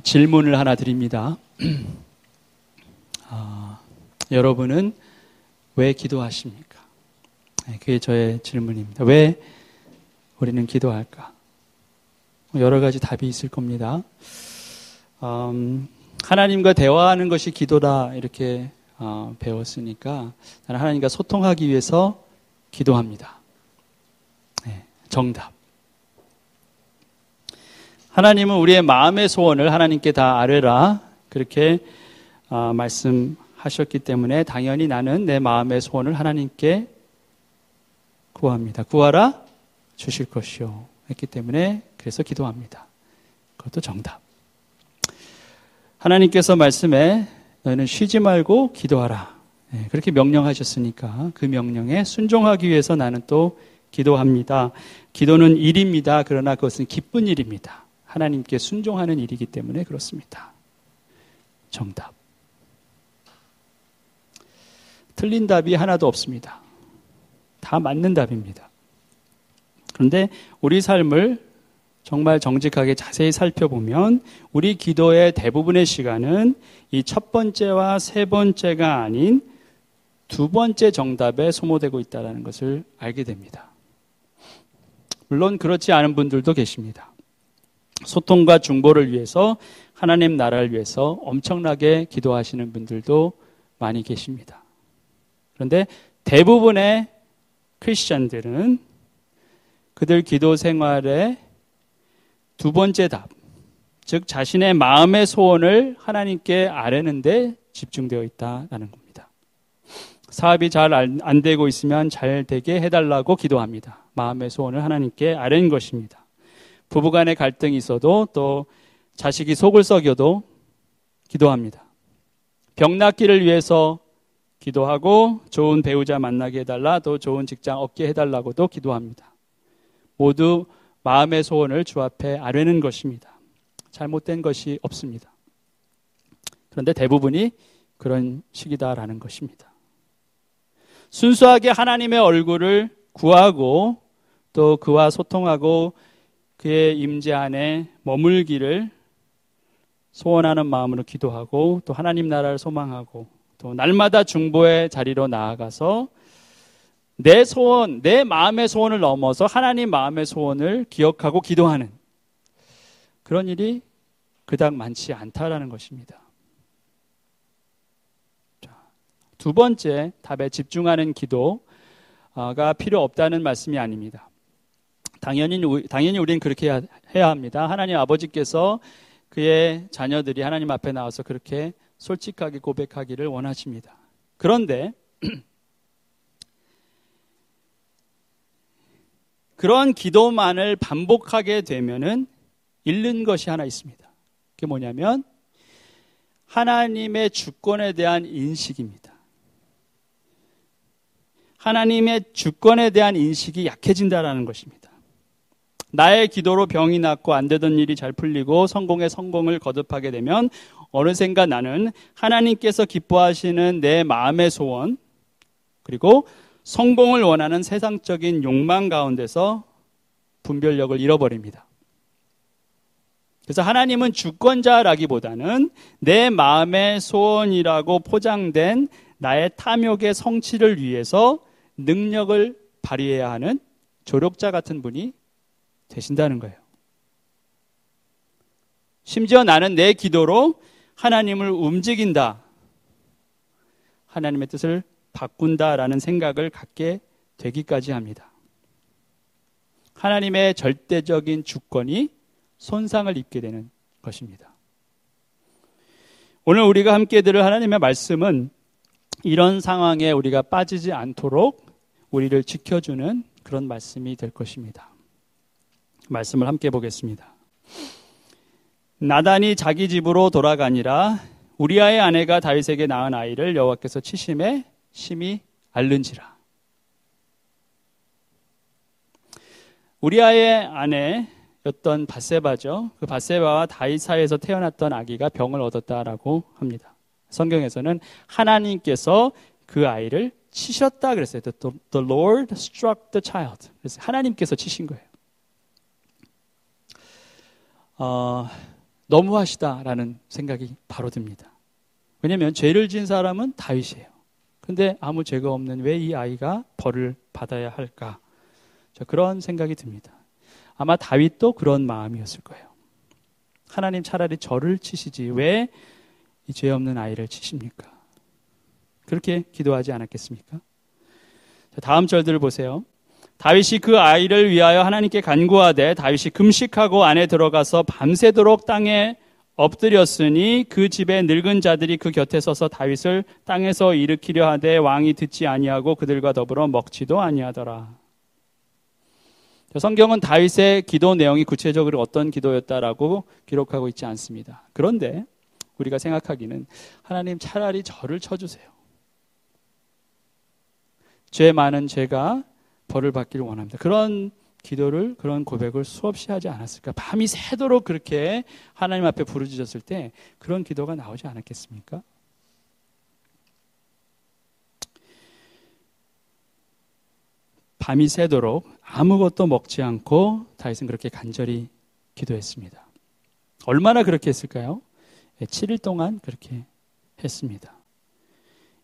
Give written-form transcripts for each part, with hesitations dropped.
질문을 하나 드립니다. 여러분은 왜 기도하십니까? 그게 저의 질문입니다. 왜 우리는 기도할까? 여러 가지 답이 있을 겁니다. 하나님과 대화하는 것이 기도다 이렇게 배웠으니까 나는 하나님과 소통하기 위해서 기도합니다. 정답. 하나님은 우리의 마음의 소원을 하나님께 다 아뢰라 그렇게 말씀하셨기 때문에 당연히 나는 내 마음의 소원을 하나님께 구합니다. 구하라 주실 것이요 했기 때문에 그래서 기도합니다. 그것도 정답. 하나님께서 말씀에 너희는 쉬지 말고 기도하라 그렇게 명령하셨으니까 그 명령에 순종하기 위해서 나는 또 기도합니다. 기도는 일입니다. 그러나 그것은 기쁜 일입니다. 하나님께 순종하는 일이기 때문에 그렇습니다. 정답. 틀린 답이 하나도 없습니다. 다 맞는 답입니다. 그런데 우리 삶을 정말 정직하게 자세히 살펴보면 우리 기도의 대부분의 시간은 이 첫 번째와 세 번째가 아닌 두 번째 정답에 소모되고 있다는 것을 알게 됩니다. 물론 그렇지 않은 분들도 계십니다. 소통과 중보를 위해서 하나님 나라를 위해서 엄청나게 기도하시는 분들도 많이 계십니다. 그런데 대부분의 크리스천들은 그들 기도 생활의 두 번째 답, 즉 자신의 마음의 소원을 하나님께 아뢰는 데 집중되어 있다는 겁니다. 사업이 잘 안 되고 있으면 잘 되게 해달라고 기도합니다. 마음의 소원을 하나님께 아뢰는 것입니다. 부부간의 갈등이 있어도 또 자식이 속을 썩여도 기도합니다. 병 낫기를 위해서 기도하고 좋은 배우자 만나게 해달라 또 좋은 직장 얻게 해달라고도 기도합니다. 모두 마음의 소원을 주 앞에 아뢰는 것입니다. 잘못된 것이 없습니다. 그런데 대부분이 그런 식이다라는 것입니다. 순수하게 하나님의 얼굴을 구하고 또 그와 소통하고 그의 임재 안에 머물기를 소원하는 마음으로 기도하고 또 하나님 나라를 소망하고 또 날마다 중보의 자리로 나아가서 내 소원, 내 마음의 소원을 넘어서 하나님 마음의 소원을 기억하고 기도하는 그런 일이 그닥 많지 않다라는 것입니다. 두 번째 답에 집중하는 기도가 필요 없다는 말씀이 아닙니다. 당연히 우리는 그렇게 해야 합니다. 하나님 아버지께서 그의 자녀들이 하나님 앞에 나와서 그렇게 솔직하게 고백하기를 원하십니다. 그런데 그런 기도만을 반복하게 되면은 잃는 것이 하나 있습니다. 그게 뭐냐면 하나님의 주권에 대한 인식입니다. 하나님의 주권에 대한 인식이 약해진다라는 것입니다. 나의 기도로 병이 낫고 안 되던 일이 잘 풀리고 성공을 거듭하게 되면 어느샌가 나는 하나님께서 기뻐하시는 내 마음의 소원 그리고 성공을 원하는 세상적인 욕망 가운데서 분별력을 잃어버립니다. 그래서 하나님은 주권자라기보다는 내 마음의 소원이라고 포장된 나의 탐욕의 성취를 위해서 능력을 발휘해야 하는 조력자 같은 분이 되신다는 거예요. 심지어 나는 내 기도로 하나님을 움직인다. 하나님의 뜻을 바꾼다라는 생각을 갖게 되기까지 합니다. 하나님의 절대적인 주권이 손상을 입게 되는 것입니다. 오늘 우리가 함께 들을 하나님의 말씀은 이런 상황에 우리가 빠지지 않도록 우리를 지켜주는 그런 말씀이 될 것입니다. 말씀을 함께 보겠습니다. 나단이 자기 집으로 돌아가니라 우리아의 아내가 다윗에게 낳은 아이를 여호와께서 치심에 심히 앓는지라. 우리아의 아내였던 밧세바죠. 그 밧세바와 다윗 사이에서 태어났던 아기가 병을 얻었다라고 합니다. 성경에서는 하나님께서 그 아이를 치셨다 그랬어요. The Lord struck the child. 그래서 하나님께서 치신 거예요. 너무하시다라는 생각이 바로 듭니다. 왜냐하면 죄를 지은 사람은 다윗이에요. 근데 아무 죄가 없는 왜 이 아이가 벌을 받아야 할까? 그런 생각이 듭니다. 아마 다윗도 그런 마음이었을 거예요. 하나님 차라리 저를 치시지 왜 이 죄 없는 아이를 치십니까? 그렇게 기도하지 않았겠습니까? 다음 절들을 보세요. 다윗이 그 아이를 위하여 하나님께 간구하되 다윗이 금식하고 안에 들어가서 밤새도록 땅에 엎드렸으니 그 집에 늙은 자들이 그 곁에 서서 다윗을 땅에서 일으키려 하되 왕이 듣지 아니하고 그들과 더불어 먹지도 아니하더라. 성경은 다윗의 기도 내용이 구체적으로 어떤 기도였다라고 기록하고 있지 않습니다. 그런데 우리가 생각하기는 하나님 차라리 저를 쳐주세요. 죄 많은 제가 벌을 받기를 원합니다. 그런 기도를, 그런 고백을 수없이 하지 않았을까? 밤이 새도록 그렇게 하나님 앞에 부르짖었을 때 그런 기도가 나오지 않았겠습니까? 밤이 새도록 아무것도 먹지 않고 다윗은 그렇게 간절히 기도했습니다. 얼마나 그렇게 했을까요? 7일 동안 그렇게 했습니다.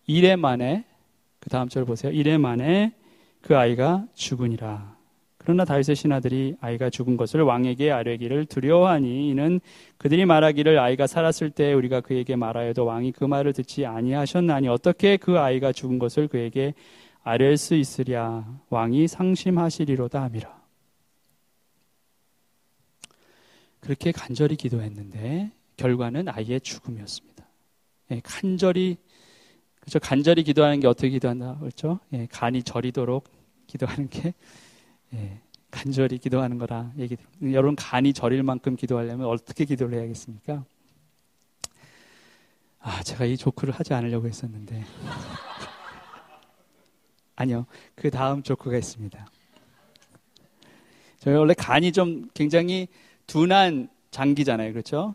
1회 만에, 그 다음 절 보세요. 1회 만에 그 아이가 죽으니라. 그러나 다윗의 신하들이 아이가 죽은 것을 왕에게 아뢰기를 두려워하니 이는 그들이 말하기를 아이가 살았을 때 우리가 그에게 말하여도 왕이 그 말을 듣지 아니하셨나니 어떻게 그 아이가 죽은 것을 그에게 아뢰을 수 있으랴. 왕이 상심하시리로다 함이라. 그렇게 간절히 기도했는데 결과는 아이의 죽음이었습니다. 간절히, 그렇죠? 간절히 기도하는 게 어떻게 기도한다 그렇죠? 간이 저리도록 기도하는 게 간절히 기도하는 거라 얘기 드립니다. 여러분, 간이 저릴 만큼 기도하려면 어떻게 기도를 해야겠습니까? 제가 이 조크를 하지 않으려고 했었는데 아니요, 그 다음 조크가 있습니다. 저희 원래 간이 좀 굉장히 둔한 장기잖아요, 그렇죠?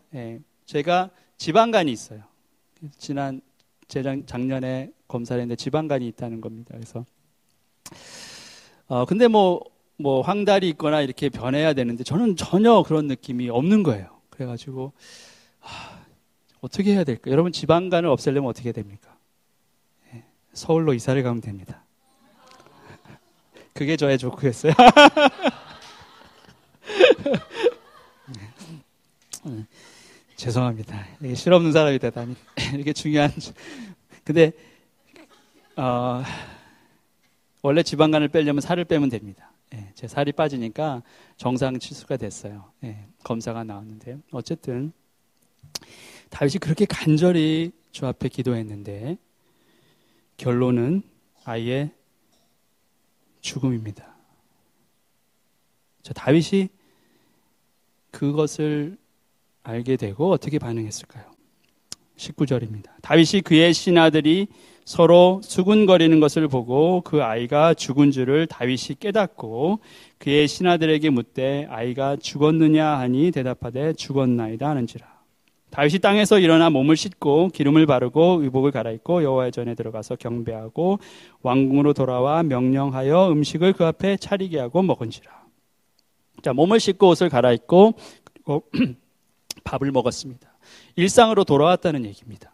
제가 지방간이 있어요. 작년에 검사를 했는데 지방간이 있다는 겁니다. 그래서 근데 뭐 황달이 있거나 이렇게 변해야 되는데 저는 전혀 그런 느낌이 없는 거예요. 그래가지고 어떻게 해야 될까? 여러분, 지방간을 없애려면 어떻게 해야 됩니까? 서울로 이사를 가면 됩니다. 그게 저의 조크였어요. 죄송합니다. 이게 실없는 사람이 되다니. 이게 중요한. 근데 원래 지방간을 빼려면 살을 빼면 됩니다. 제 살이 빠지니까 정상 치수가 됐어요. 검사가 나왔는데요. 어쨌든 다윗이 그렇게 간절히 주 앞에 기도했는데 결론은 아이의 죽음입니다. 다윗이 그것을 알게 되고 어떻게 반응했을까요? 19절입니다. 다윗이 그의 신하들이 서로 수군거리는 것을 보고 그 아이가 죽은 줄을 다윗이 깨닫고 그의 신하들에게 묻되 아이가 죽었느냐 하니 대답하되 죽었나이다 하는지라. 다윗이 땅에서 일어나 몸을 씻고 기름을 바르고 의복을 갈아입고 여호와의 전에 들어가서 경배하고 왕궁으로 돌아와 명령하여 음식을 그 앞에 차리게 하고 먹은지라. 몸을 씻고 옷을 갈아입고 그리고 밥을 먹었습니다. 일상으로 돌아왔다는 얘기입니다.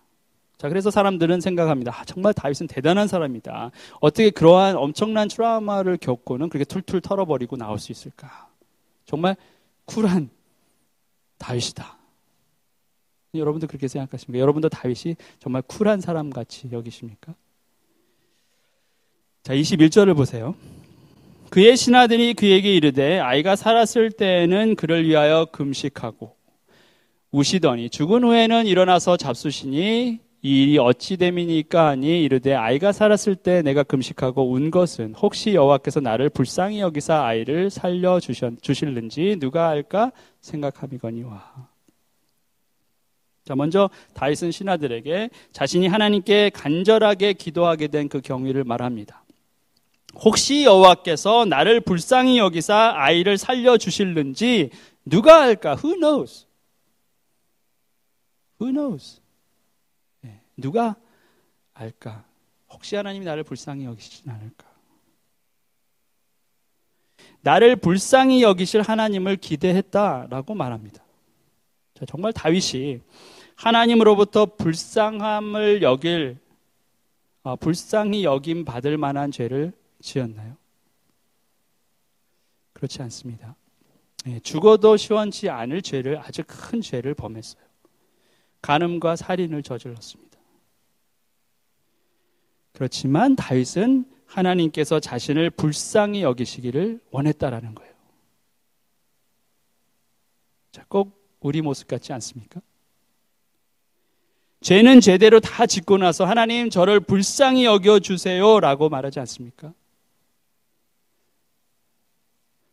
그래서 사람들은 생각합니다. 정말 다윗은 대단한 사람이다. 어떻게 그러한 엄청난 트라우마를 겪고는 그렇게 툴툴 털어버리고 나올 수 있을까? 정말 쿨한 다윗이다. 여러분도 그렇게 생각하십니까? 여러분도 다윗이 정말 쿨한 사람같이 여기십니까? 21절을 보세요. 그의 신하들이 그에게 이르되 아이가 살았을 때에는 그를 위하여 금식하고 우시더니 죽은 후에는 일어나서 잡수시니 이 일이 어찌 됨이니까 하니 이르되 아이가 살았을 때 내가 금식하고 운 것은 혹시 여호와께서 나를 불쌍히 여기사 아이를 살려 주실는지 누가 알까 생각함이거니와. 먼저 다윗은 신하들에게 자신이 하나님께 간절하게 기도하게 된 그 경위를 말합니다. 혹시 여호와께서 나를 불쌍히 여기사 아이를 살려 주실는지 누가 알까? Who knows? Who knows? 누가 알까? 혹시 하나님이 나를 불쌍히 여기시진 않을까? 나를 불쌍히 여기실 하나님을 기대했다라고 말합니다. 자, 정말 다윗이 하나님으로부터 불쌍히 여김 받을 만한 죄를 지었나요? 그렇지 않습니다. 죽어도 시원치 않을 죄를, 아주 큰 죄를 범했어요. 간음과 살인을 저질렀습니다. 그렇지만 다윗은 하나님께서 자신을 불쌍히 여기시기를 원했다라는 거예요. 자, 꼭 우리 모습 같지 않습니까? 죄는 제대로 다 짓고 나서 하나님 저를 불쌍히 여겨주세요 라고 말하지 않습니까?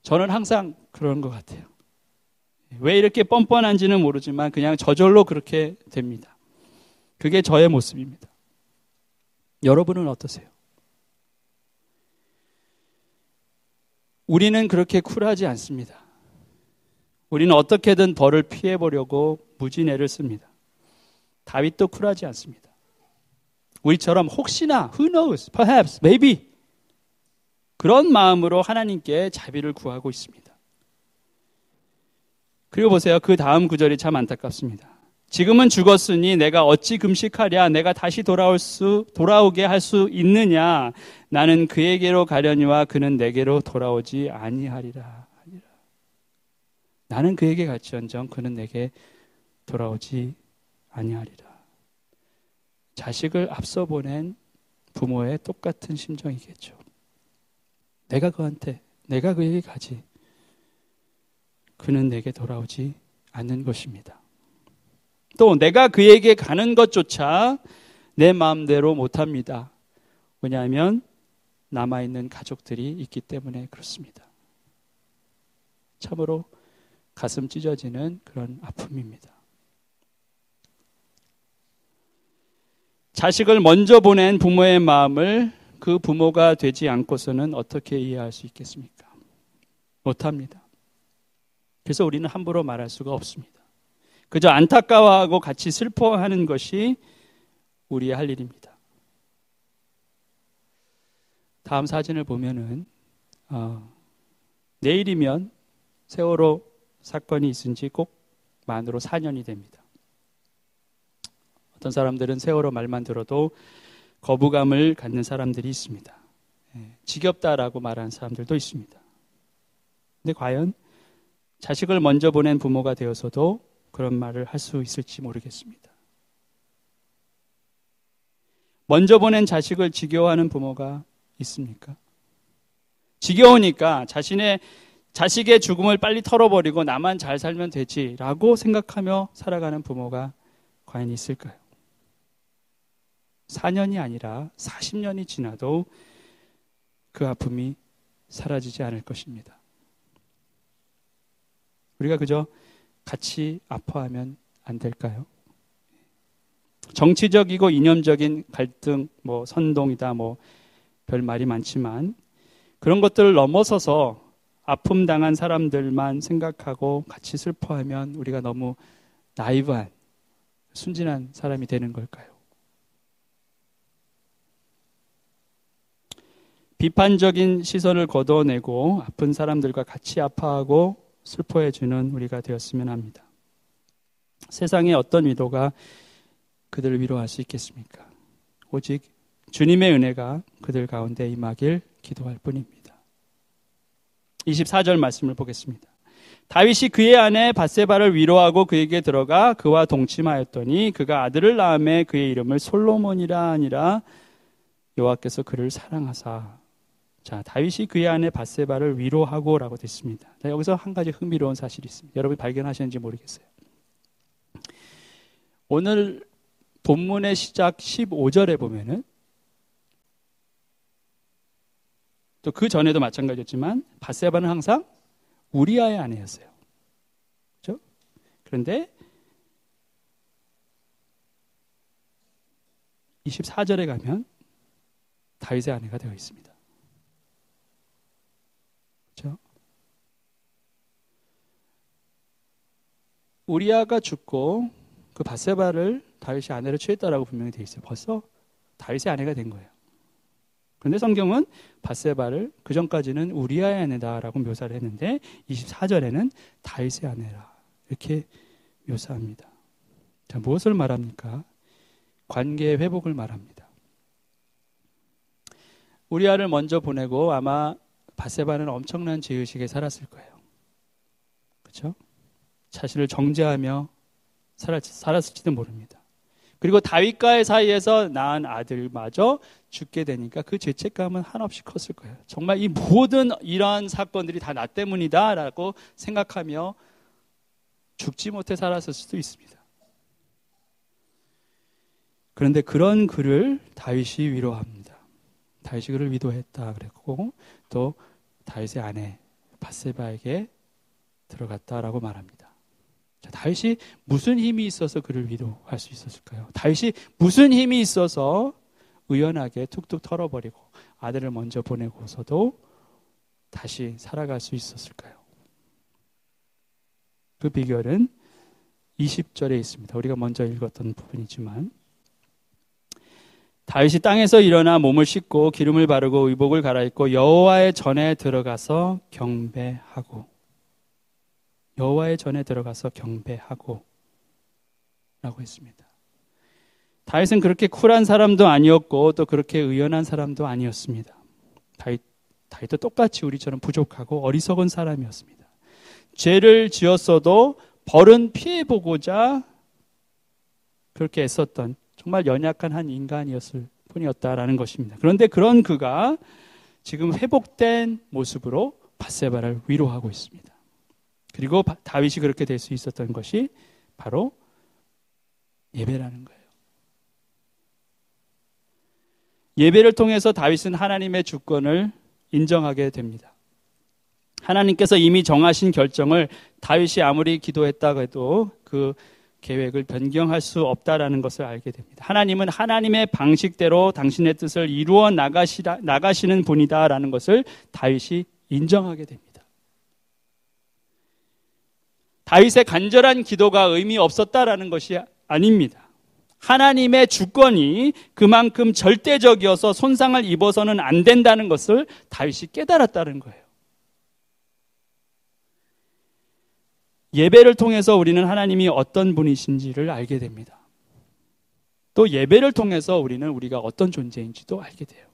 저는 항상 그런 것 같아요. 왜 이렇게 뻔뻔한지는 모르지만 그냥 저절로 그렇게 됩니다. 그게 저의 모습입니다. 여러분은 어떠세요? 우리는 그렇게 쿨하지 않습니다. 우리는 어떻게든 벌을 피해보려고 무진애를 씁니다. 다윗도 쿨하지 않습니다. 우리처럼 혹시나, who knows, perhaps, maybe 그런 마음으로 하나님께 자비를 구하고 있습니다. 그리고 보세요. 그 다음 구절이 참 안타깝습니다. 지금은 죽었으니 내가 어찌 금식하랴? 내가 다시 돌아오게 할 수 있느냐? 나는 그에게로 가려니와 그는 내게로 돌아오지 아니하리라. 나는 그에게 갈지언정 그는 내게 돌아오지 아니하리라. 자식을 앞서 보낸 부모의 똑같은 심정이겠죠. 내가 그에게 가지. 그는 내게 돌아오지 않는 것입니다. 또 내가 그에게 가는 것조차 내 마음대로 못합니다. 왜냐하면 남아있는 가족들이 있기 때문에 그렇습니다. 참으로 가슴 찢어지는 그런 아픔입니다. 자식을 먼저 보낸 부모의 마음을 그 부모가 되지 않고서는 어떻게 이해할 수 있겠습니까? 못합니다. 그래서 우리는 함부로 말할 수가 없습니다. 그저 안타까워하고 같이 슬퍼하는 것이 우리의 할 일입니다. 다음 사진을 보면은 내일이면 세월호 사건이 있은 지 꼭 만으로 4년이 됩니다. 어떤 사람들은 세월호 말만 들어도 거부감을 갖는 사람들이 있습니다. 지겹다라고 말하는 사람들도 있습니다. 근데 과연 자식을 먼저 보낸 부모가 되어서도 그런 말을 할 수 있을지 모르겠습니다. 먼저 보낸 자식을 지겨워하는 부모가 있습니까? 지겨우니까 자식의 죽음을 빨리 털어버리고 나만 잘 살면 되지라고 생각하며 살아가는 부모가 과연 있을까요? 4년이 아니라 40년이 지나도 그 아픔이 사라지지 않을 것입니다. 우리가 그저 같이 아파하면 안 될까요? 정치적이고 이념적인 갈등, 선동이다, 별 말이 많지만 그런 것들을 넘어서서 아픔 당한 사람들만 생각하고 같이 슬퍼하면 우리가 너무 나이브한, 순진한 사람이 되는 걸까요? 비판적인 시선을 걷어내고 아픈 사람들과 같이 아파하고 슬퍼해주는 우리가 되었으면 합니다. 세상에 어떤 위로가 그들을 위로할 수 있겠습니까? 오직 주님의 은혜가 그들 가운데 임하길 기도할 뿐입니다. 24절 말씀을 보겠습니다. 다윗이 그의 아내 밧세바를 위로하고 그에게 들어가 그와 동침하였더니 그가 아들을 낳음에 그의 이름을 솔로몬이라 하니라. 여호와께서 그를 사랑하사. 자, 다윗이 그의 아내 밧세바를 위로하고라고 됐습니다. 자, 여기서 한 가지 흥미로운 사실이 있습니다. 여러분이 발견하셨는지 모르겠어요. 오늘 본문의 시작 15절에 보면은 또 그 전에도 마찬가지였지만 밧세바는 항상 우리아의 아내였어요. 그렇죠? 그런데 24절에 가면 다윗의 아내가 되어 있습니다. 그렇죠? 우리아가 죽고 그 밧세바를 다윗이 아내로 취했다라고 분명히 되어 있어요. 벌써 다윗의 아내가 된 거예요. 그런데 성경은 밧세바를 그 전까지는 우리아의 아내다라고 묘사를 했는데 24절에는 다윗의 아내라 이렇게 묘사합니다. 자, 무엇을 말합니까? 관계의 회복을 말합니다. 우리아를 먼저 보내고 아마 밧세바는 엄청난 죄의식에 살았을 거예요. 그렇죠? 자신을 정죄하며 살았을지도 모릅니다. 그리고 다윗과의 사이에서 낳은 아들마저 죽게 되니까 그 죄책감은 한없이 컸을 거예요. 정말 이 모든 이러한 사건들이 다 나 때문이다 라고 생각하며 죽지 못해 살았을 수도 있습니다. 그런데 그런 그를 다윗이 위로합니다. 다윗이 그를 위로했다 그랬고 또 다윗의 아내 밧세바에게 들어갔다라고 말합니다. 자, 다윗이 무슨 힘이 있어서 그를 위로할 수 있었을까요? 다윗이 무슨 힘이 있어서 의연하게 툭툭 털어버리고 아들을 먼저 보내고서도 다시 살아갈 수 있었을까요? 그 비결은 20절에 있습니다. 우리가 먼저 읽었던 부분이지만 다윗이 땅에서 일어나 몸을 씻고 기름을 바르고 의복을 갈아입고 여호와의 전에 들어가서 경배하고 여호와의 전에 들어가서 경배하고 라고 했습니다. 다윗은 그렇게 쿨한 사람도 아니었고 또 그렇게 의연한 사람도 아니었습니다. 다윗도 똑같이 우리처럼 부족하고 어리석은 사람이었습니다. 죄를 지었어도 벌은 피해보고자 그렇게 애썼던 정말 연약한 한 인간이었을 뿐이었다라는 것입니다. 그런데 그런 그가 지금 회복된 모습으로 밧세바를 위로하고 있습니다. 그리고 다윗이 그렇게 될 수 있었던 것이 바로 예배라는 거예요. 예배를 통해서 다윗은 하나님의 주권을 인정하게 됩니다. 하나님께서 이미 정하신 결정을 다윗이 아무리 기도했다고 해도 그 계획을 변경할 수 없다라는 것을 알게 됩니다. 하나님은 하나님의 방식대로 당신의 뜻을 이루어 나가시는 분이다라는 것을 다윗이 인정하게 됩니다. 다윗의 간절한 기도가 의미 없었다라는 것이 아닙니다. 하나님의 주권이 그만큼 절대적이어서 손상을 입어서는 안 된다는 것을 다윗이 깨달았다는 거예요. 예배를 통해서 우리는 하나님이 어떤 분이신지를 알게 됩니다. 또 예배를 통해서 우리는 우리가 어떤 존재인지도 알게 돼요.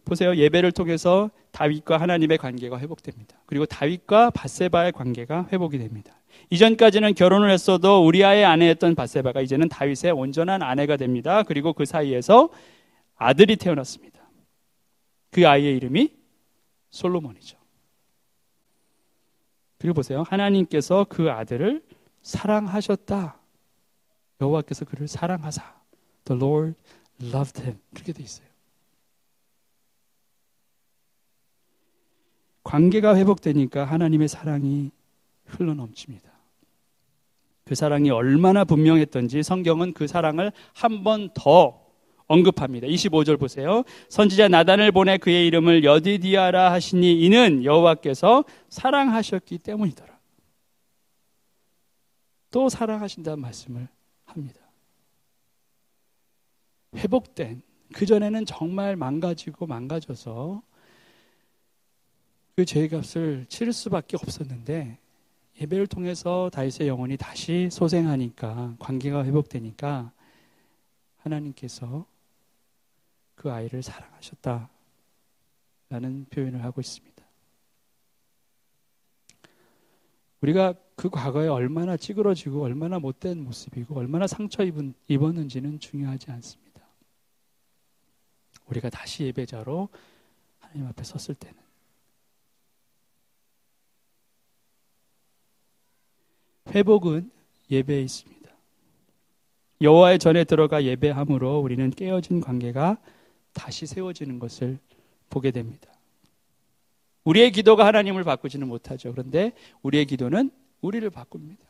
보세요. 예배를 통해서 다윗과 하나님의 관계가 회복됩니다. 그리고 다윗과 밧세바의 관계가 회복이 됩니다. 이전까지는 결혼을 했어도 우리아의 아내였던 밧세바가 이제는 다윗의 온전한 아내가 됩니다. 그리고 그 사이에서 아들이 태어났습니다. 그 아이의 이름이 솔로몬이죠. 그리고 보세요. 하나님께서 그 아들을 사랑하셨다. 여호와께서 그를 사랑하사. The Lord loved him. 그렇게 돼 있어요. 관계가 회복되니까 하나님의 사랑이 흘러넘칩니다. 그 사랑이 얼마나 분명했던지 성경은 그 사랑을 한 번 더 언급합니다. 25절 보세요. 선지자 나단을 보내 그의 이름을 여디디아라 하시니 이는 여호와께서 사랑하셨기 때문이더라. 또 사랑하신다는 말씀을 합니다. 회복된, 그전에는 정말 망가져서 그 죄값을 치를 수밖에 없었는데 예배를 통해서 다윗의 영혼이 다시 소생하니까, 관계가 회복되니까 하나님께서 그 아이를 사랑하셨다라는 표현을 하고 있습니다. 우리가 그 과거에 얼마나 찌그러지고 얼마나 못된 모습이고 얼마나 상처 입었는지는 중요하지 않습니다. 우리가 다시 예배자로 하나님 앞에 섰을 때는 회복은 예배에 있습니다. 여호와의 전에 들어가 예배함으로 우리는 깨어진 관계가 다시 세워지는 것을 보게 됩니다. 우리의 기도가 하나님을 바꾸지는 못하죠. 그런데 우리의 기도는 우리를 바꿉니다.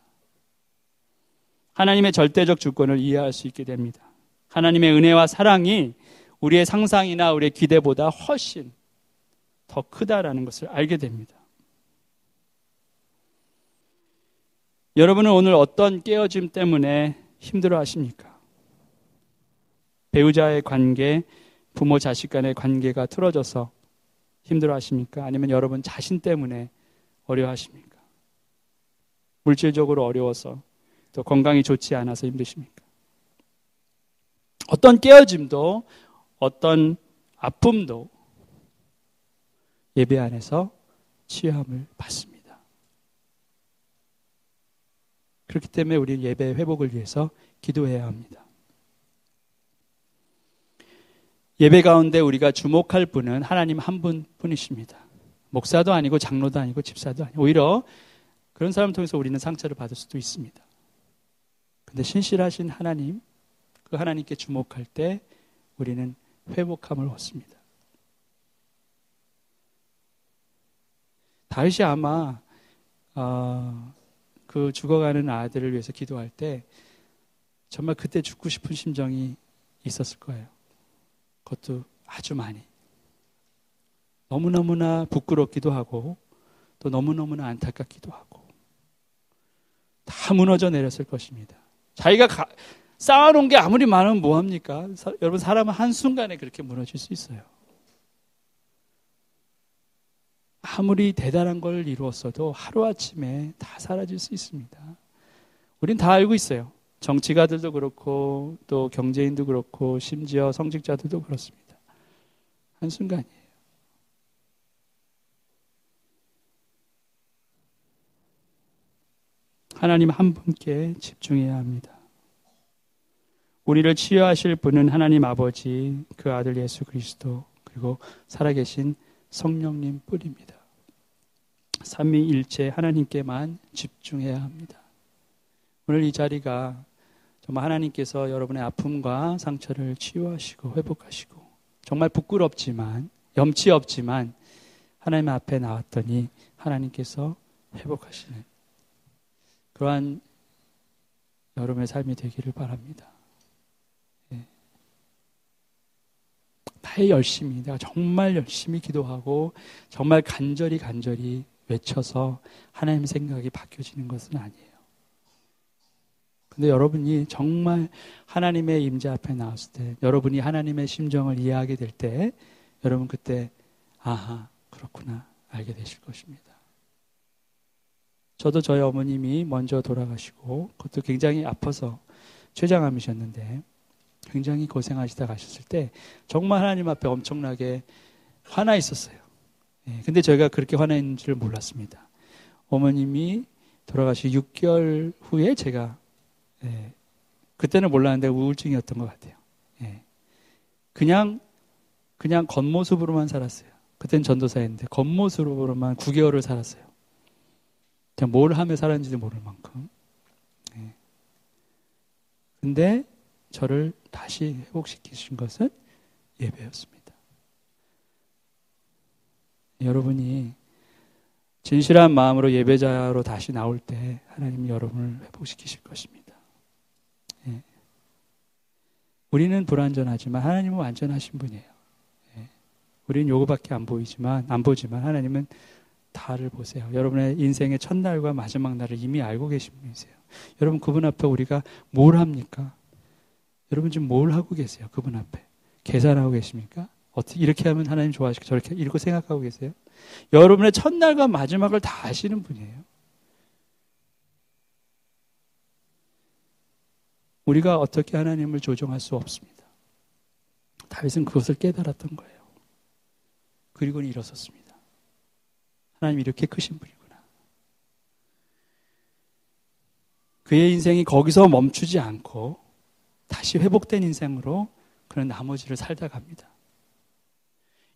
하나님의 절대적 주권을 이해할 수 있게 됩니다. 하나님의 은혜와 사랑이 우리의 상상이나 우리의 기대보다 훨씬 더 크다라는 것을 알게 됩니다. 여러분은 오늘 어떤 깨어짐 때문에 힘들어 하십니까? 배우자의 관계, 부모 자식 간의 관계가 틀어져서 힘들어 하십니까? 아니면 여러분 자신 때문에 어려워 하십니까? 물질적으로 어려워서 또 건강이 좋지 않아서 힘드십니까? 어떤 깨어짐도 어떤 아픔도 예배 안에서 치유함을 받습니다. 그렇기 때문에 우리는 예배 회복을 위해서 기도해야 합니다. 예배 가운데 우리가 주목할 분은 하나님 한 분뿐이십니다. 목사도 아니고 장로도 아니고 집사도 아니고 오히려 그런 사람을 통해서 우리는 상처를 받을 수도 있습니다. 그런데 신실하신 하나님, 그 하나님께 주목할 때 우리는 회복함을 얻습니다. 다윗이 아마 그 죽어가는 아들을 위해서 기도할 때 정말 그때 죽고 싶은 심정이 있었을 거예요. 그것도 아주 많이. 너무너무나 부끄럽기도 하고 또 너무너무나 안타깝기도 하고 다 무너져 내렸을 것입니다. 자기가 쌓아놓은 게 아무리 많으면 뭐합니까? 여러분, 사람은 한순간에 그렇게 무너질 수 있어요. 아무리 대단한 걸 이루었어도 하루아침에 다 사라질 수 있습니다. 우린 다 알고 있어요. 정치가들도 그렇고 또 경제인도 그렇고 심지어 성직자들도 그렇습니다. 한순간이에요. 하나님 한 분께 집중해야 합니다. 우리를 치유하실 분은 하나님 아버지, 그 아들 예수 그리스도, 그리고 살아계신 성령님 뿐입니다. 삼위일체 하나님께만 집중해야 합니다. 오늘 이 자리가 정말 하나님께서 여러분의 아픔과 상처를 치유하시고 회복하시고 정말 부끄럽지만 염치 없지만 하나님 앞에 나왔더니 하나님께서 회복하시는 그러한 여러분의 삶이 되기를 바랍니다. 나의 열심히, 내가 정말 열심히 기도하고 정말 간절히 외쳐서 하나님 생각이 바뀌어지는 것은 아니에요. 근데 여러분이 정말 하나님의 임재 앞에 나왔을 때, 여러분이 하나님의 심정을 이해하게 될 때, 여러분 그때 아하, 그렇구나 알게 되실 것입니다. 저도 저희 어머님이 먼저 돌아가시고 그것도 굉장히 아파서 췌장암이셨는데 굉장히 고생하시다 가셨을 때 정말 하나님 앞에 엄청나게 화나 있었어요. 근데 저희가 그렇게 화나 있는 줄 몰랐습니다. 어머님이 돌아가시기 6개월 후에 제가 그때는 몰랐는데 우울증이었던 것 같아요. 그냥 겉모습으로만 살았어요. 그때는 전도사였는데 겉모습으로만 9개월을 살았어요. 그냥 뭘 하며 살았는지도 모를 만큼. 근데 저를 다시 회복시키신 것은 예배였습니다. 여러분이 진실한 마음으로 예배자로 다시 나올 때 하나님이 여러분을 회복시키실 것입니다. 우리는 불완전하지만 하나님은 완전하신 분이에요. 우리는 요거밖에 안 보지만 하나님은 다를 보세요. 여러분의 인생의 첫날과 마지막 날을 이미 알고 계신 분이세요. 여러분 그분 앞에 우리가 뭘 합니까? 여러분 지금 뭘 하고 계세요? 그분 앞에 계산하고 계십니까? 어떻게 이렇게 하면 하나님 좋아하실까? 저렇게 이렇게 생각하고 계세요? 여러분의 첫날과 마지막을 다 아시는 분이에요. 우리가 어떻게 하나님을 조종할 수 없습니다. 다윗은 그것을 깨달았던 거예요. 그리고는 일어섰습니다. 하나님이 이렇게 크신 분이구나. 그의 인생이 거기서 멈추지 않고 다시 회복된 인생으로 그는 나머지를 살다 갑니다.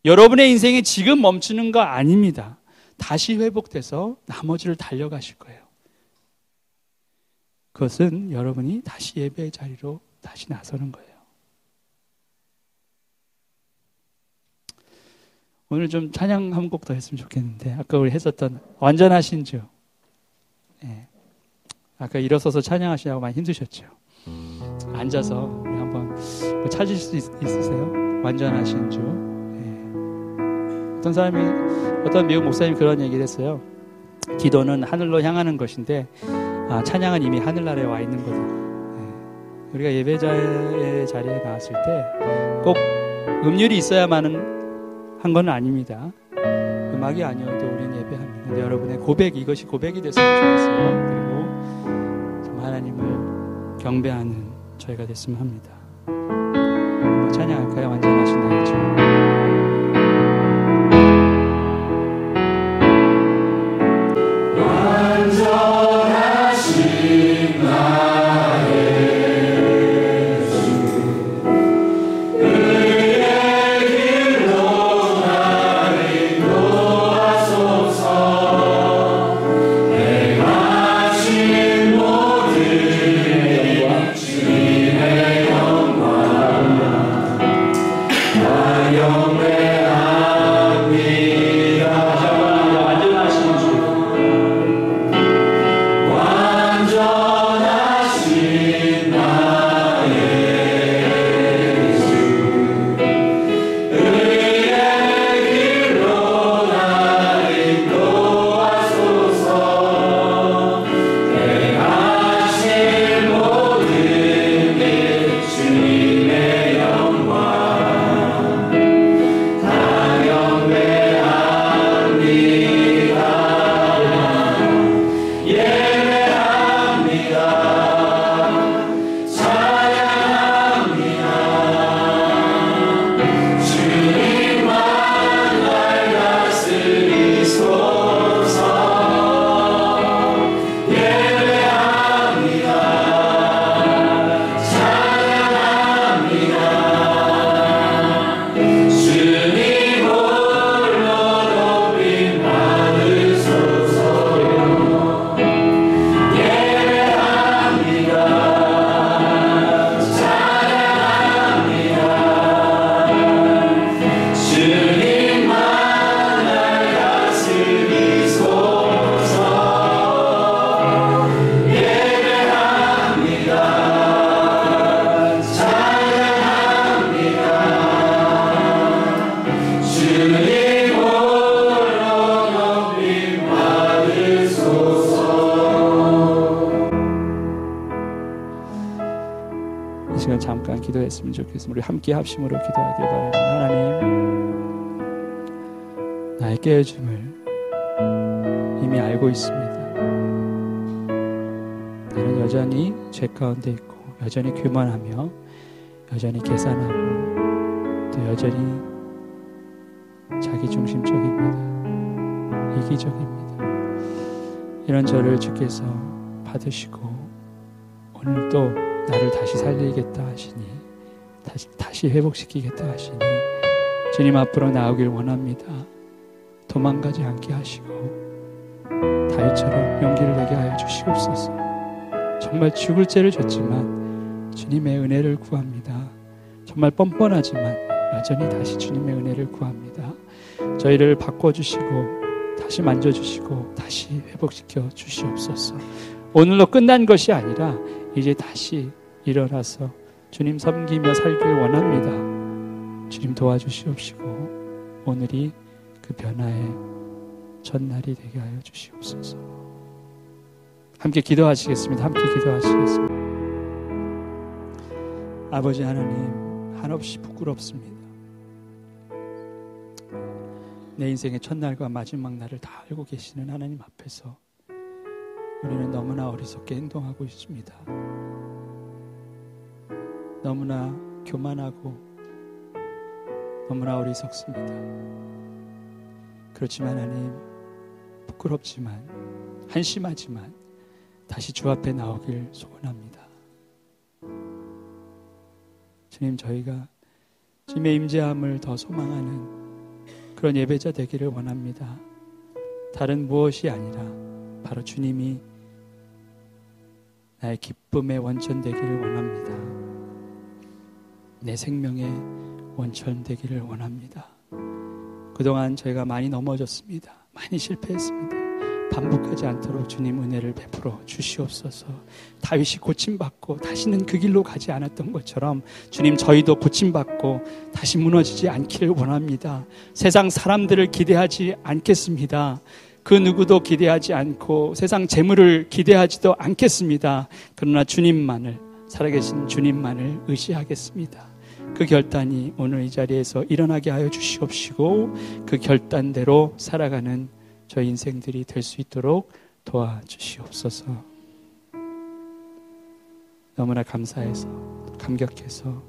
여러분의 인생이 지금 멈추는 거 아닙니다. 다시 회복돼서 나머지를 달려가실 거예요. 그것은 여러분이 다시 예배의 자리로 다시 나서는 거예요. 오늘 좀 찬양 한 곡 더 했으면 좋겠는데 아까 우리 했었던 완전하신 주. 아까 일어서서 찬양하시냐고 많이 힘드셨죠. 앉아서 우리 한번 찾으실 수 있으세요? 완전하신 주. 어떤 미국 목사님이 그런 얘기를 했어요. 기도는 하늘로 향하는 것인데 찬양은 이미 하늘나라에 와 있는 거다. 우리가 예배자의 자리에 나왔을 때 꼭 음률이 있어야만 한 건 아닙니다. 음악이 아니어도 우리는 예배합니다. 근데 여러분의 고백, 이것이 고백이 됐으면 좋겠어요. 그리고 정말 하나님을 경배하는 저희가 됐으면 합니다. 찬양할까요? 완전하신 나의 주. 완전하신 나의 주, 의의 길로 나를 인도하소서. 행하신 모든 주님의 영광 다 경배합니다. 완전하신 주, 완전하신 나의 주, 의의 길로 나를 인도하소서. 행하신 모든 일 주님의 영광 다 경배합니다. 예배합니다. 찬양합니다. 주님만 날 다스리소서. 예배합니다. 찬양합니다. 주님 홀로 높임 받으소서. 예배합니다. 찬양합니다. 주님만 날 다스리소서. 예배합니다. 찬양합니다. 주님 홀로 높임 받으소서. 이 시간 잠깐 기도했으면 좋겠습니다. 우리 함께 합심으로 기도하길 바랍니다. 하나님, 나의 깨어짐을 이미 알고 있습니다. 나는 여전히 죄 가운데 있고 여전히 교만하며 여전히 계산하고 또 여전히 자기중심적입니다. 이기적입니다. 이런 저를 주께서 받으시고 오늘 또 나를 다시 살리겠다 하시니 다시 회복시키겠다 하시니 주님 앞으로 나오길 원합니다. 도망가지 않게 하시고 다윗처럼 용기를 내게 하여 주시옵소서. 정말 죽을 죄를 졌지만 주님의 은혜를 구합니다. 정말 뻔뻔하지만 여전히 다시 주님의 은혜를 구합니다. 저희를 바꿔주시고 다시 만져주시고 다시 회복시켜 주시옵소서. 오늘로 끝난 것이 아니라 이제 다시 일어나서 주님 섬기며 살길 원합니다. 주님 도와주시옵시고 오늘이 그 변화의 첫날이 되게 하여 주시옵소서. 함께 기도하시겠습니다. 함께 기도하시겠습니다. 아버지 하나님, 한없이 부끄럽습니다. 내 인생의 첫날과 마지막 날을 다 알고 계시는 하나님 앞에서 우리는 너무나 어리석게 행동하고 있습니다. 너무나 교만하고 너무나 어리석습니다. 그렇지만 하나님, 부끄럽지만 한심하지만 다시 주 앞에 나오길 소원합니다. 주님, 저희가 주님의 임재함을 더 소망하는 그런 예배자 되기를 원합니다. 다른 무엇이 아니라 바로 주님이 나의 기쁨의 원천 되기를 원합니다. 내 생명의 원천 되기를 원합니다. 그동안 저희가 많이 넘어졌습니다. 많이 실패했습니다. 반복하지 않도록 주님 은혜를 베풀어 주시옵소서. 다윗이 고침받고 다시는 그 길로 가지 않았던 것처럼 주님, 저희도 고침받고 다시 무너지지 않기를 원합니다. 세상 사람들을 기대하지 않겠습니다. 그 누구도 기대하지 않고 세상 재물을 기대하지도 않겠습니다. 그러나 주님만을, 살아계신 주님만을 의지하겠습니다. 그 결단이 오늘 이 자리에서 일어나게 하여 주시옵시고 그 결단대로 살아가는 저희 인생들이 될 수 있도록 도와주시옵소서. 너무나 감사해서 감격해서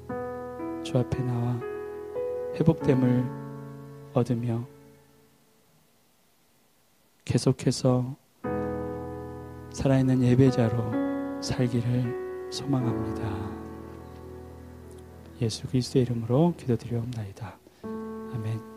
주 앞에 나와 회복됨을 얻으며 계속해서 살아있는 예배자로 살기를 소망합니다. 예수 그리스도의 이름으로 기도드리옵나이다. 아멘.